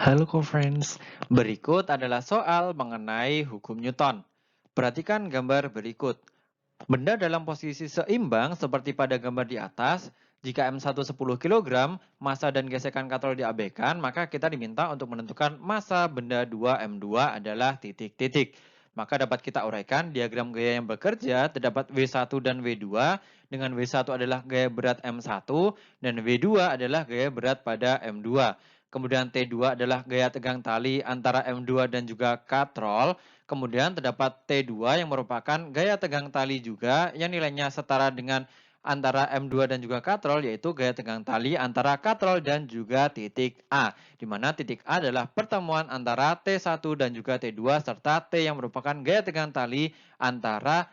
Halo co-friends, berikut adalah soal mengenai hukum Newton. Perhatikan gambar berikut. Benda dalam posisi seimbang seperti pada gambar di atas, jika M1 10 kg, massa dan gesekan katrol diabaikan, maka kita diminta untuk menentukan massa benda 2 M2 adalah titik-titik. Maka dapat kita uraikan diagram gaya yang bekerja terdapat W1 dan W2, dengan W1 adalah gaya berat M1 dan W2 adalah gaya berat pada M2. Kemudian T2 adalah gaya tegang tali antara M2 dan juga katrol. Kemudian terdapat T2 yang merupakan gaya tegang tali juga yang nilainya setara dengan antara M2 dan juga katrol, yaitu gaya tegang tali antara katrol dan juga titik A. Di mana titik A adalah pertemuan antara T1 dan juga T2 serta T yang merupakan gaya tegang tali antara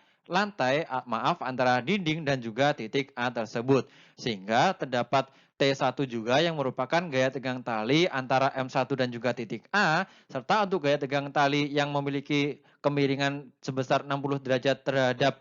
antara dinding dan juga titik A tersebut. Sehingga terdapat T1 juga yang merupakan gaya tegang tali antara M1 dan juga titik A, serta untuk gaya tegang tali yang memiliki kemiringan sebesar 60 derajat terhadap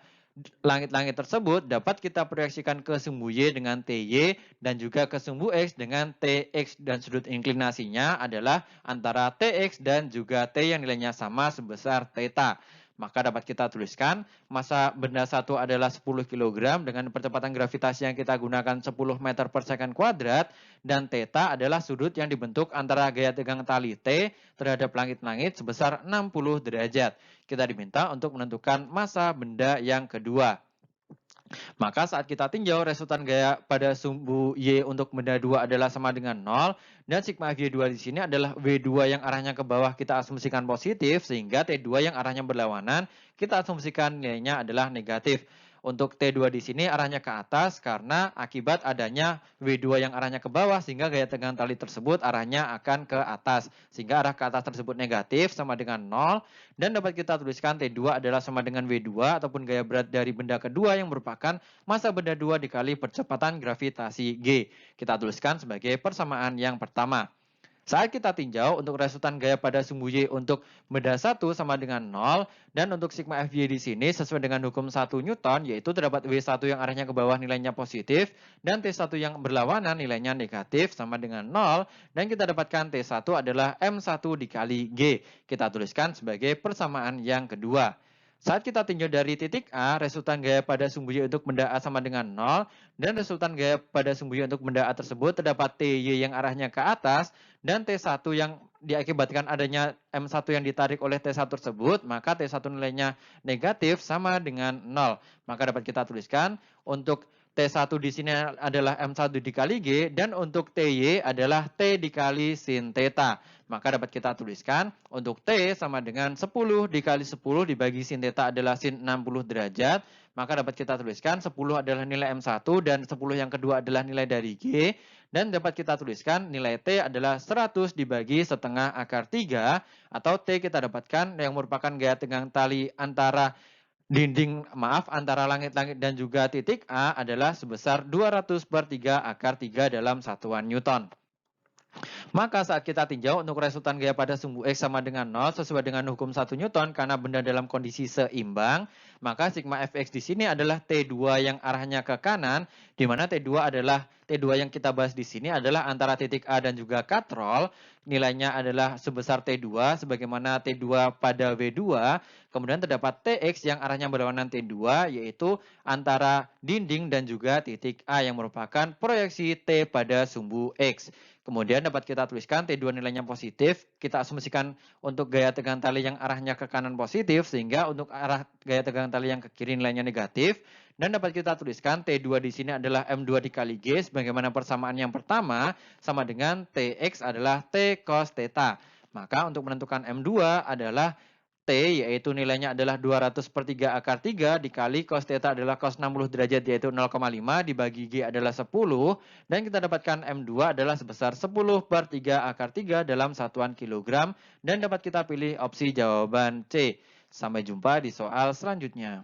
langit-langit tersebut dapat kita proyeksikan ke sumbu Y dengan TY dan juga ke sumbu X dengan TX, dan sudut inklinasinya adalah antara TX dan juga T yang nilainya sama sebesar θ. Maka dapat kita tuliskan massa benda satu adalah 10 kg dengan percepatan gravitasi yang kita gunakan 10 meter per second kuadrat, dan θ adalah sudut yang dibentuk antara gaya tegang tali T terhadap langit-langit sebesar 60 derajat. Kita diminta untuk menentukan massa benda yang kedua. Maka saat kita tinjau resultan gaya pada sumbu Y untuk benda 2 adalah sama dengan 0, dan sigma Y2 di sini adalah W2 yang arahnya ke bawah kita asumsikan positif, sehingga T2 yang arahnya berlawanan kita asumsikan nilainya adalah negatif. Untuk T2 di sini arahnya ke atas karena akibat adanya W2 yang arahnya ke bawah, sehingga gaya tegang tali tersebut arahnya akan ke atas. Sehingga arah ke atas tersebut negatif sama dengan 0, dan dapat kita tuliskan T2 adalah sama dengan W2 ataupun gaya berat dari benda kedua yang merupakan massa benda 2 dikali percepatan gravitasi G. Kita tuliskan sebagai persamaan yang pertama. Saat kita tinjau untuk resultan gaya pada sumbu Y untuk benda 1 sama dengan 0, dan untuk sigma Fy di sini sesuai dengan hukum 1 Newton, yaitu terdapat W1 yang arahnya ke bawah nilainya positif dan T1 yang berlawanan nilainya negatif sama dengan 0, dan kita dapatkan T1 adalah M1 dikali G. Kita tuliskan sebagai persamaan yang kedua. Saat kita tinjau dari titik A, resultan gaya pada sumbu Y untuk benda A sama dengan 0, dan resultan gaya pada sumbu Y untuk benda A tersebut terdapat TY yang arahnya ke atas, dan T1 yang diakibatkan adanya M1 yang ditarik oleh T1 tersebut, maka T1 nilainya negatif sama dengan 0. Maka dapat kita tuliskan untuk T1 di sini adalah M1 dikali G, dan untuk TY adalah T dikali sin θ. Maka dapat kita tuliskan untuk T sama dengan 10 dikali 10 dibagi sin θ adalah sin 60 derajat. Maka dapat kita tuliskan 10 adalah nilai M1 dan 10 yang kedua adalah nilai dari G. Dan dapat kita tuliskan nilai T adalah 100 dibagi setengah akar 3, atau T kita dapatkan yang merupakan gaya tegang tali antara antara langit-langit dan juga titik A adalah sebesar 200 per 3 akar 3 dalam satuan Newton. Maka saat kita tinjau untuk resultan gaya pada sumbu X sama dengan 0 sesuai dengan hukum 1 Newton karena benda dalam kondisi seimbang, maka sigma Fx di sini adalah T2 yang arahnya ke kanan, di mana T2 yang kita bahas di sini adalah antara titik A dan juga katrol, nilainya adalah sebesar T2 sebagaimana T2 pada W2, kemudian terdapat Tx yang arahnya berlawanan T2 yaitu antara dinding dan juga titik A yang merupakan proyeksi T pada sumbu X. Kemudian dapat kita tuliskan T2 nilainya positif, kita asumsikan untuk gaya tegang tali yang arahnya ke kanan positif, sehingga untuk arah gaya tegang tali yang ke kiri nilainya negatif, dan dapat kita tuliskan T2 di sini adalah M2 dikali G, sebagaimana persamaan yang pertama, sama dengan Tx adalah T cos θ. Maka untuk menentukan M2 adalah T yaitu nilainya adalah 200 per 3 akar 3 dikali cos θ adalah cos 60 derajat yaitu 0,5 dibagi G adalah 10, dan kita dapatkan M2 adalah sebesar 10 per 3 akar 3 dalam satuan kilogram, dan dapat kita pilih opsi jawaban C. Sampai jumpa di soal selanjutnya.